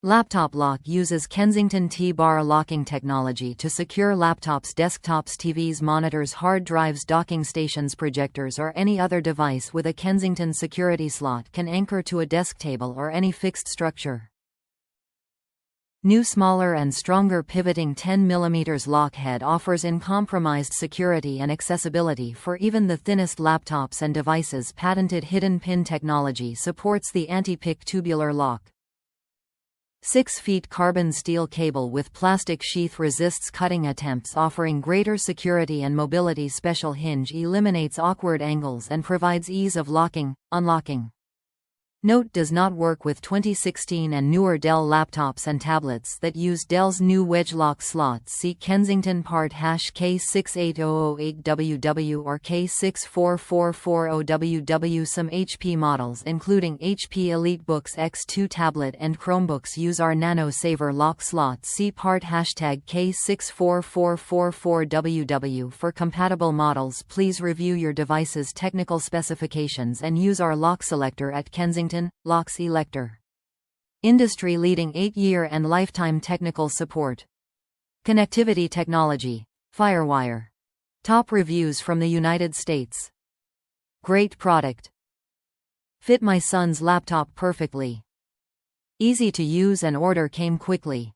Laptop lock uses Kensington T-bar locking technology to secure laptops, desktops, TVs, monitors, hard drives, docking stations, projectors, or any other device with a Kensington security slot can anchor to a desk table or any fixed structure. New smaller and stronger pivoting 10mm lock head offers uncompromised security and accessibility for even the thinnest laptops and devices. Patented hidden pin technology supports the anti-pick tubular lock. 6 feet carbon steel cable with plastic sheath resists cutting attempts, offering greater security and mobility. Special hinge eliminates awkward angles and provides ease of locking, unlocking. Note: does not work with 2016 and newer Dell laptops and tablets that use Dell's new wedge lock slot. See Kensington part #K68800WW or K64440WW. Some HP models including HP EliteBooks X2 tablet and Chromebooks use our Nano Saver lock slot. See part #K64440WW. For compatible models, please review your device's technical specifications and use our lock selector at Kensington Locks Elector. Industry-leading 8-year and lifetime technical support. Connectivity technology. FireWire. Top reviews from the United States. Great product. Fit my son's laptop perfectly. Easy to use and order came quickly.